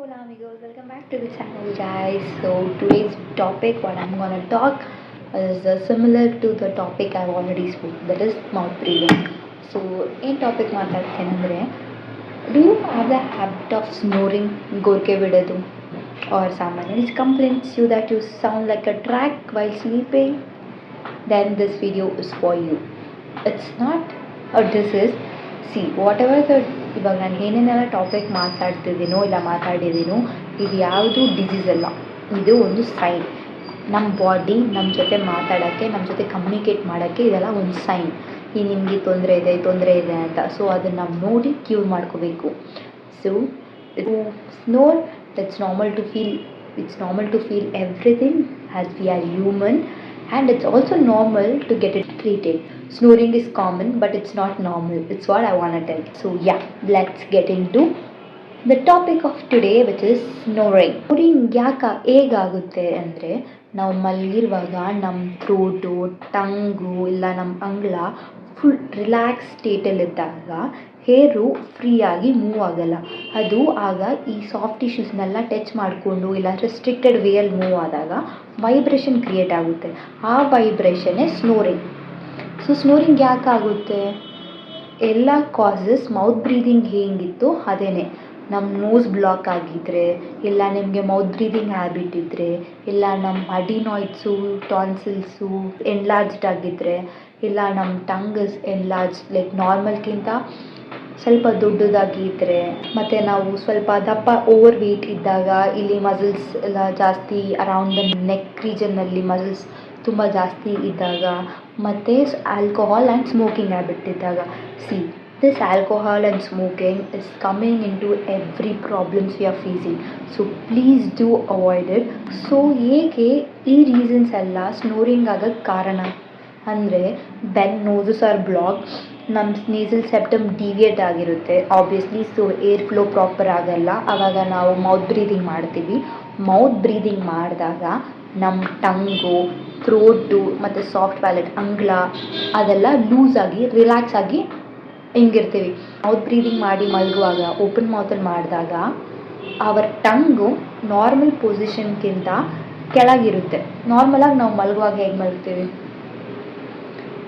Hola amigos, welcome back to the channel guys. So today's topic what I'm gonna talk is similar to the topic I've already spoke, that is mouth breathing. So in topic ಮಾತಾಡ್ತೇನೆಂದರೆ, do you have the habit of snoring gorke vidadu, or someone else complains you that you sound like a track while sleeping? Then this video is for you. It's not, or this is, see what ever the ಇವಾಗ ನಾನು ಏನೇನೆಲ್ಲ topic ಮಾತಾಡ್ತಿದ್ದೀನೋ ಇಲ್ಲ ಮಾತಾಡಿದ್ದೀನೋ ಇದು ಯಾವುದು disease ಅಲ್ಲ, ಇದು ಒಂದು sign. ನಮ್ಮ ಬಾಡಿ ನಮ್ಮ ಜೊತೆ ಮಾತಾಡೋಕ್ಕೆ, ನಮ್ಮ ಜೊತೆ ಕಮ್ಯುನಿಕೇಟ್ ಮಾಡೋಕ್ಕೆ ಇದೆಲ್ಲ ಒಂದು ಸೈನ್. ಈ ನಿಮಗೆ ತೊಂದರೆ ಇದೆ ಅಂತ. ಸೊ ಅದನ್ನು ನಾವು ನೋಡಿ ಕ್ಯೂರ್ ಮಾಡ್ಕೋಬೇಕು. So snore, it's normal to feel everything as we are human, and it's also normal to get it treated. Snoring is common, but it's not normal. It's what I want to tell. So yeah, let's get into the topic of today, which is snoring. Snoring ಹೇಗಾಗುತ್ತೆ ಅಂದರೆ, ನಾವು ಮಲಗಿರುವಾಗ ನಮ್ಮ throat, tongue ಇಲ್ಲ ನಮ್ಮ ಅಂಗಳ full relax ಸ್ಟೇಟಲ್ಲಿದ್ದಾಗ ಹೇರು ಫ್ರೀಯಾಗಿ move ಆಗಲ್ಲ. ಅದು ಆಗ ಈ ಸಾಫ್ಟ್ ಟಿಶ್ಯೂಸ್ನೆಲ್ಲ ಟಚ್ ಮಾಡಿಕೊಂಡು ಇಲ್ಲ ರೆಸ್ಟ್ರಿಕ್ಟೆಡ್ ವೇಯಲ್ಲಿ ಮೂವ್ ಆದಾಗ ವೈಬ್ರೇಷನ್ ಕ್ರಿಯೇಟ್ ಆಗುತ್ತೆ. ಆ ವೈಬ್ರೇಷನ್ನೇ ಸ್ನೋರಿಂಗ್. ಸೊ ಸ್ನೋರಿಂಗ್ ಯಾಕಾಗುತ್ತೆ? ಎಲ್ಲ ಕಾಸಸ್ ಮೌತ್ ಬ್ರೀದಿಂಗ್ ಹೇಗಿತ್ತು ಅದೇನೆ. ನಮ್ಮ ನೋಸ್ ಬ್ಲಾಕ್ ಆಗಿದ್ದರೆ, ಇಲ್ಲ ನಿಮಗೆ ಮೌತ್ ಬ್ರೀದಿಂಗ್ ಹ್ಯಾಬಿಟ್ ಇದ್ದರೆ, ಇಲ್ಲ ನಮ್ಮ ಅಡಿನಾಯ್ಡ್ಸು ಟಾನ್ಸಿಲ್ಸು ಎನ್ಲಾರ್ಜ್ಡ್ ಆಗಿದ್ದರೆ, ಇಲ್ಲ ನಮ್ಮ ಟಂಗ್ ಇಸ್ ಎನ್ಲಾರ್ಜ್ ಲೈಕ್ ನಾರ್ಮಲ್ಗಿಂತ ಸ್ವಲ್ಪ ದೊಡ್ಡದಾಗಿದ್ದರೆ, ಮತ್ತು ನಾವು ಸ್ವಲ್ಪ ದಪ್ಪ ಓವರ್ ವೆಯ್ಟ್ ಇದ್ದಾಗ ಇಲ್ಲಿ ಮಸಲ್ಸ್ ಎಲ್ಲ ಜಾಸ್ತಿ ಅರೌಂಡ್ ದ ನೆಕ್ ರೀಜನ್ನಲ್ಲಿ ಮಸಲ್ಸ್ ತುಂಬ ಜಾಸ್ತಿ ಇದ್ದಾಗ, ಮತ್ತು ಆಲ್ಕೋಹಾಲ್ ಆ್ಯಂಡ್ ಸ್ಮೋಕಿಂಗ್ ಹ್ಯಾಬಿಟ್ ಇದ್ದಾಗ. C this alcohol and smoking is coming into every problems we are facing, so please do avoid it. So ಏಕೆ ಈ ರೀಸನ್ಸ್ ಎಲ್ಲ ಸ್ನೋರಿಂಗ್ ಆಗೋಕ್ಕೆ ಕಾರಣ ಅಂದರೆ, ಬೆನ್ ನೋಸಸ್ ಆರ್ ಬ್ಲಾಕ್, ನಮ್ಮ ಸ್ನೇಸಲ್ ಸೆಪ್ಟಮ್ ಡಿವಿಯೇಟ್ ಆಗಿರುತ್ತೆ obviously. So air flow proper ಆಗಲ್ಲ. ಆವಾಗ ನಾವು ಮೌತ್ ಬ್ರೀದಿಂಗ್ ಮಾಡ್ತೀವಿ. ಮೌತ್ ಬ್ರೀದಿಂಗ್ ಮಾಡಿದಾಗ ನಮ್ಮ ಟಂಗು, ಥ್ರೋಟು ಮತ್ತು ಸಾಫ್ಟ್ ಪ್ಯಾಲೆಟ್ ಅಂಗಳ ಅದೆಲ್ಲ ಲೂಸ್ ಆಗಿ ರಿಲ್ಯಾಕ್ಸ್ ಆಗಿ ಹಿಂಗಿರ್ತೀವಿ. ಮೌತ್ ಬ್ರೀದಿಂಗ್ ಮಾಡಿ ಮಲಗುವಾಗ ಓಪನ್ ಮೌತಲ್ಲಿ ಮಾಡಿದಾಗ ಅವರ್ ಟಂಗು ನಾರ್ಮಲ್ ಪೊಸಿಷನ್ಗಿಂತ ಕೆಳಗಿರುತ್ತೆ. ನಾರ್ಮಲಾಗಿ ನಾವು ಮಲಗುವಾಗ ಹೇಗೆ ಮಲಗ್ತೀವಿ,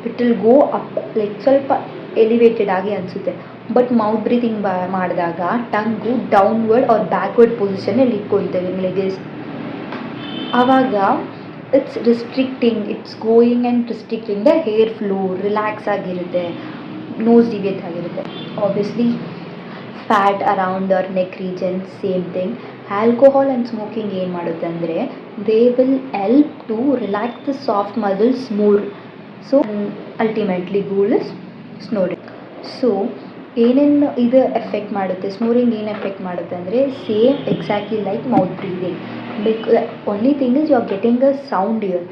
it will go up, like ಸ್ವಲ್ಪ ಎಲಿವೇಟೆಡ್ ಆಗಿ ಅನಿಸುತ್ತೆ. ಬಟ್ ಮೌತ್ ಬ್ರೀದಿಂಗ್ ಮಾಡಿದಾಗ ಟಂಗು ಡೌನ್ವರ್ಡ್ ಆರ್ ಬ್ಯಾಕ್ವರ್ಡ್ ಪೊಸಿಷನಲ್ಲಿ ಇಟ್ಕೊಳ್ತೇವೆ, ಲೈಕ್ ದಿಸ್. ಆವಾಗ it's going and restricting the air flow, relax ಆಗಿರುತ್ತೆ, ನೋಸ್ ಡಿವಿಯೇಟ್ ಆಗಿರುತ್ತೆ. Obviously fat around our neck region same thing. Alcohol and smoking ಏನು ಮಾಡುತ್ತೆ ಅಂದರೆ, they will help to relax the soft muscles more. So ultimately goal is snoring. So ಏನೇನು ಇದು effect ಮಾಡುತ್ತೆ, snoring ಏನು effect ಮಾಡುತ್ತೆ ಅಂದರೆ, same exactly like mouth breathing. Only thing is you are getting a sound here.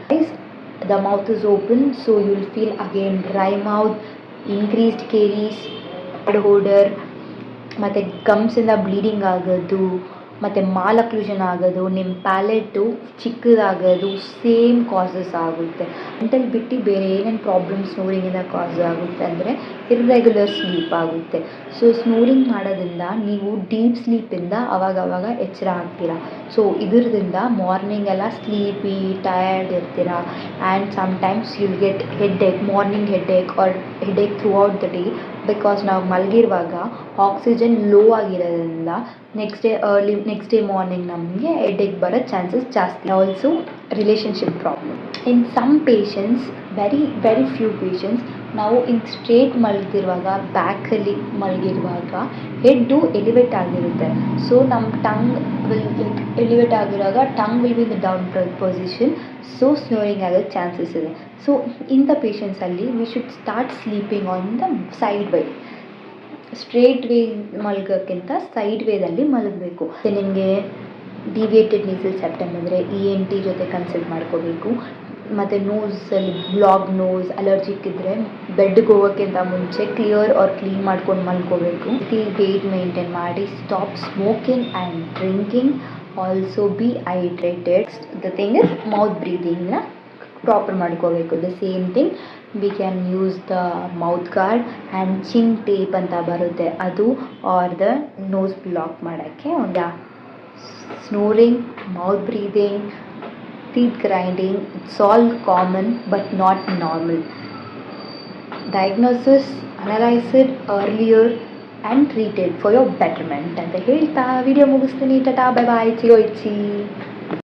The mouth is open, so you will feel again dry mouth, increased caries, bad odor, ಮತ್ತು ಗಮ್ಸಿಂದ bleeding ಆಗೋದು, ಮತ್ತು mall occlusion ಆಗೋದು, ನಿಮ್ಮ ಪ್ಯಾಲೆಟು ಚಿಕ್ಕದಾಗೋದು same causes ಆಗುತ್ತೆ. Mental ಬಿಟ್ಟು ಬೇರೆ ಏನೇನು problems ಸ್ನೋರಿಂಗಿಂದ ಕಾಸ್ ಆಗುತ್ತೆ ಅಂದರೆ, ಇರ್ರೆಗ್ಯುಲರ್ ಸ್ಲೀಪ್ ಆಗುತ್ತೆ. ಸೊ ಸ್ನೋರಿಂಗ್ ಮಾಡೋದ್ರಿಂದ ನೀವು ಡೀಪ್ ಸ್ಲೀಪಿಂದ ಅವಾಗವಾಗ ಎಚ್ಚರ ಆಗ್ತೀರಾ. ಸೊ ಇದರಿಂದ ಮಾರ್ನಿಂಗ್ ಎಲ್ಲ ಸ್ಲೀಪಿ ಟಯರ್ಡ್ ಇರ್ತೀರಾ, and sometimes you'll get headache, morning headache or headache throughout the day. Because ನಾವು ಮಲಗಿರುವಾಗ ಆಕ್ಸಿಜನ್ ಲೋ ಆಗಿರೋದ್ರಿಂದ ನೆಕ್ಸ್ಟ್ ಡೇ ಮಾರ್ನಿಂಗ್ ನಮಗೆ ಹೆಡ್ಏಕ್ ಬರೋ ಚಾನ್ಸಸ್ ಜಾಸ್ತಿ. Also relationship problem in some patients, very few patients, ನಾವು straight ಮಲಗಿರುವಾಗ ಬ್ಯಾಕಲ್ಲಿ ಮಲಗಿರುವಾಗ ಹೆಡ್ಡು ಎಲಿವೇಟ್ ಆಗಿರುತ್ತೆ. ಸೊ ನಮ್ಮ ಟಂಗ್ ವಿಲ್ ಎಲಿವೇಟ್ ಆಗಿರುವಾಗ tongue will be in the down position. So snoring ಆಗೋಕ್ಕೆ ಚಾನ್ಸಸ್ ಇದೆ. ಸೊ ಇಂಥ ಪೇಷಂಟ್ಸಲ್ಲಿ we should start sleeping on the side way. Straight way ಮಲಗೋಕ್ಕಿಂತ ಸೈಡ್ ವೇದಲ್ಲಿ ಮಲಗಬೇಕು. ನಿಮಗೆ ಡಿವಿಯೇಟೆಡ್ ನೀಸಲ್ ಸೆಪ್ಟಮ್ ಅಂದರೆ ENT ಜೊತೆ ಕನ್ಸಲ್ಟ್ ಮಾಡ್ಕೋಬೇಕು. ಮತ್ತು ನೋಸಲ್ಲಿ ಬ್ಲಾಗ್ ನೋಸ್, ಅಲರ್ಜಿಕ್ ಇದ್ದರೆ ಬೆಡ್ಗೆ ಹೋಗೋಕ್ಕಿಂತ ಮುಂಚೆ ಕ್ಲಿಯರ್ ಆರ್ ಕ್ಲೀನ್ ಮಾಡ್ಕೊಂಡು ಮಲ್ಕೋಬೇಕು. ವೇಟ್ ಮೇಂಟೈನ್ ಮಾಡಿ, stop smoking and drinking, also be hydrated. The thing is mouth ಬ್ರೀದಿಂಗ್ನ ಪ್ರಾಪರ್ ಮಾಡ್ಕೋಬೇಕು. The same thing we can use the mouth guard and chin tape ಅಂತ ಬರುತ್ತೆ ಅದು, ಆರ್ ದ ನೋಸ್ ಬ್ಲಾಕ್ ಮಾಡೋಕ್ಕೆ ಒಂದು snoring, mouth breathing, teeth grinding, it's all common but not normal. Diagnosis, analyze it earlier and treat it for your betterment. ಅಂತ ಹೇಳ್ತಾ video ಮುಗಿಸ್ತೀನಿ. Tata, bye bye, ಚಿಗೋ ಇಚ್ಚಿ.